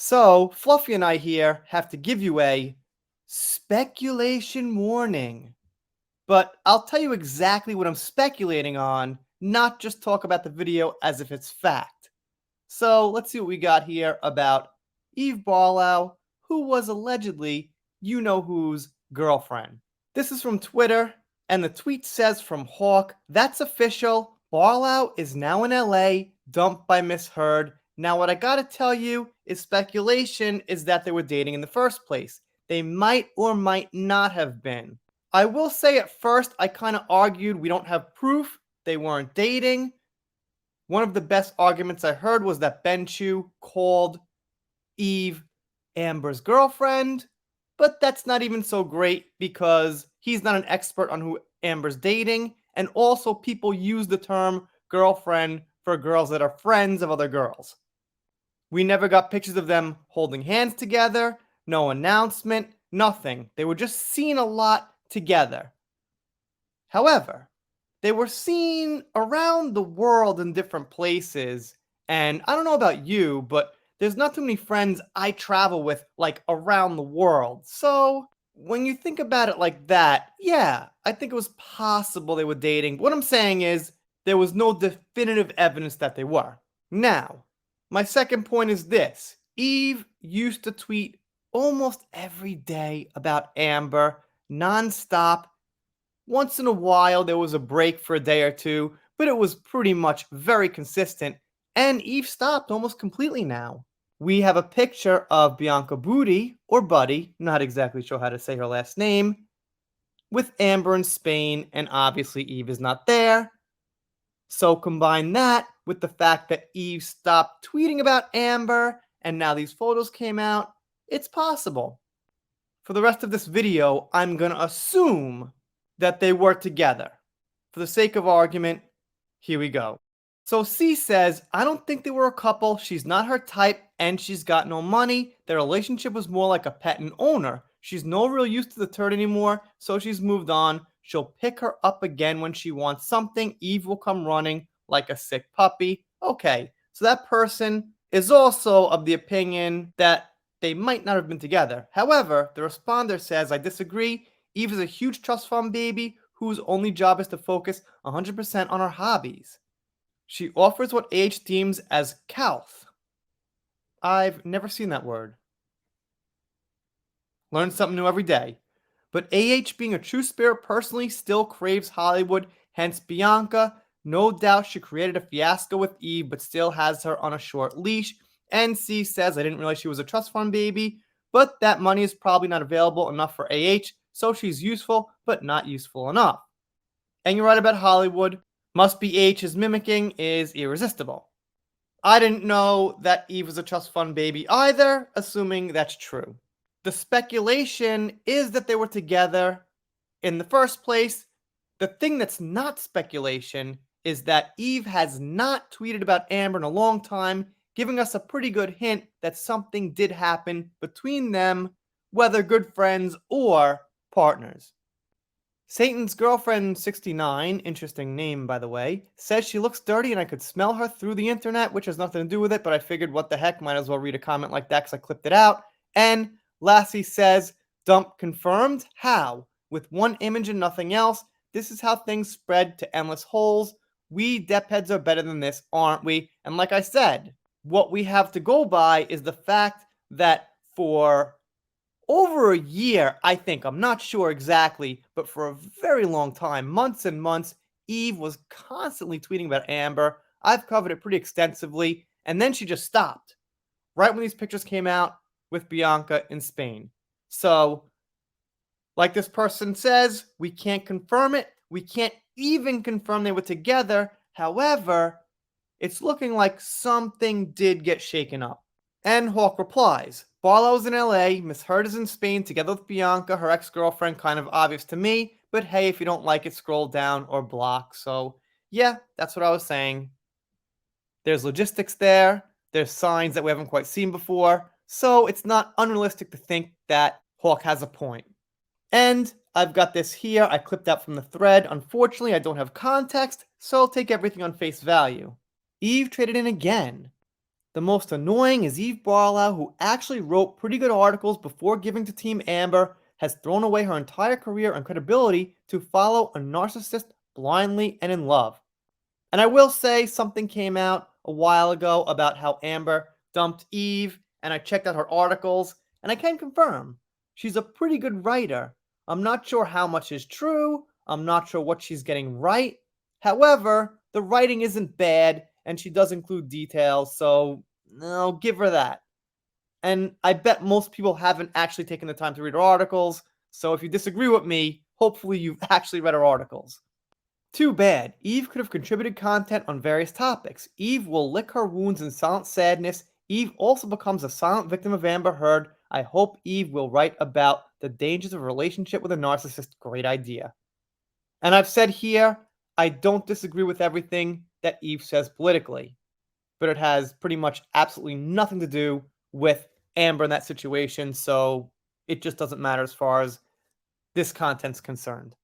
So, Fluffy and I here have to give you a speculation warning. But I'll tell you exactly what I'm speculating on, not just talk about the video as if it's fact. So, let's see what we got here about Eve Barlow, who was allegedly you know who's girlfriend. This is from Twitter, and the tweet says from Hawk, that's official. Barlow is now in LA, dumped by Miss Heard. Now, what I gotta tell you is speculation is that they were dating in the first place. They might or might not have been. I will say at first, I kind of argued we don't have proof they weren't dating. One of the best arguments I heard was that Ben Chu called Eve Amber's girlfriend, but that's not even so great because he's not an expert on who Amber's dating, and also people use the term girlfriend for girls that are friends of other girls. We never got pictures of them holding hands together, no announcement, nothing. They were just seen a lot together. However, they were seen around the world in different places, and I don't know about you, but there's not too many friends I travel with, like, around the world. So, when you think about it like that, yeah, I think it was possible they were dating. What I'm saying is, there was no definitive evidence that they were. Now, my second point is this. Eve used to tweet almost every day about Amber, nonstop. Once in a while, there was a break for a day or two, but it was pretty much very consistent, and Eve stopped almost completely now. We have a picture of Bianca Booty, or Buddy, not exactly sure how to say her last name, with Amber in Spain, and obviously Eve is not there. So combine that with the fact that Eve stopped tweeting about Amber, and now these photos came out, it's possible. For the rest of this video, I'm going to assume that they were together. For the sake of argument, here we go. So C says, I don't think they were a couple. She's not her type and she's got no money. Their relationship was more like a pet and owner. She's no real use to the turd anymore, so she's moved on. She'll pick her up again when she wants something. Eve will come running like a sick puppy. Okay, so that person is also of the opinion that they might not have been together. However, the responder says, I disagree. Eve is a huge trust fund baby whose only job is to focus 100% on her hobbies. She offers what AH deems as calth. I've never seen that word. Learn something new every day. But AH, being a true spirit, personally still craves Hollywood, hence Bianca. No doubt she created a fiasco with Eve, but still has her on a short leash. NC says, I didn't realize she was a trust fund baby, but that money is probably not available enough for AH, so she's useful, but not useful enough. And you're right about Hollywood. Must be AH's mimicking is irresistible. I didn't know that Eve was a trust fund baby either, assuming that's true. The speculation is that they were together in the first place. The thing that's not speculation is that Eve has not tweeted about Amber in a long time, giving us a pretty good hint that something did happen between them, whether good friends or partners. Satan's girlfriend 69, interesting name by the way, says she looks dirty and I could smell her through the internet, which has nothing to do with it, but I figured what the heck, might as well read a comment like that because I clipped it out. And Lassie says, dump confirmed? How? With one image and nothing else? This is how things spread to endless holes. We depheads are better than this, aren't we? And like I said, what we have to go by is the fact that for over a year, I think, I'm not sure exactly, but for a very long time, months and months, Eve was constantly tweeting about Amber. I've covered it pretty extensively, and then she just stopped right when these pictures came out with Bianca in Spain. So, like this person says, we can't confirm it. We can't even confirm they were together. However, it's looking like something did get shaken up. And Hawk replies, Barlow's in LA, Miss Heard is in Spain together with Bianca, her ex-girlfriend, kind of obvious to me, but hey, if you don't like it, scroll down or block. So, yeah, that's what I was saying. There's logistics there, there's signs that we haven't quite seen before, so it's not unrealistic to think that Hawk has a point. And I've got this here, I clipped out from the thread. Unfortunately, I don't have context, so I'll take everything on face value. Eve traded in again. The most annoying is Eve Barlow, who actually wrote pretty good articles before giving to Team Amber, has thrown away her entire career and credibility to follow a narcissist blindly and in love. And I will say something came out a while ago about how Amber dumped Eve, and I checked out her articles, and I can confirm she's a pretty good writer. I'm not sure how much is true, I'm not sure what she's getting right. However, the writing isn't bad, and she does include details, so I'll give her that. And I bet most people haven't actually taken the time to read her articles, so if you disagree with me, hopefully you've actually read her articles. Too bad. Eve could have contributed content on various topics. Eve will lick her wounds in silent sadness. Eve also becomes a silent victim of Amber Heard. I hope Eve will write about the dangers of a relationship with a narcissist. Great idea. And I've said here, I don't disagree with everything that Eve says politically, but it has pretty much absolutely nothing to do with Amber in that situation, so it just doesn't matter as far as this content's concerned.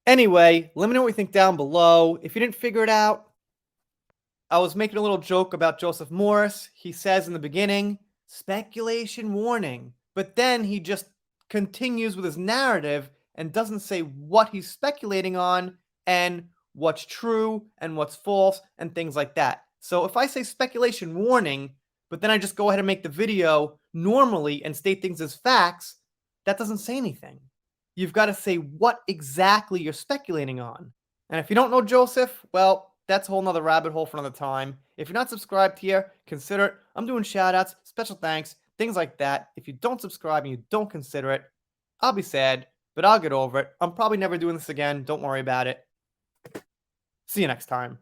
Anyway, let me know what you think down below. If you didn't figure it out, I was making a little joke about Joseph Morris. He says in the beginning, speculation warning. But then he just continues with his narrative and doesn't say what he's speculating on and what's true and what's false and things like that. So if I say speculation warning, but then I just go ahead and make the video normally and state things as facts, that doesn't say anything. You've got to say what exactly you're speculating on. And if you don't know Joseph, well, that's a whole nother rabbit hole for another time. If you're not subscribed here, consider it. I'm doing shout outs, special thanks, things like that. If you don't subscribe and you don't consider it, I'll be sad, but I'll get over it. I'm probably never doing this again. Don't worry about it. See you next time.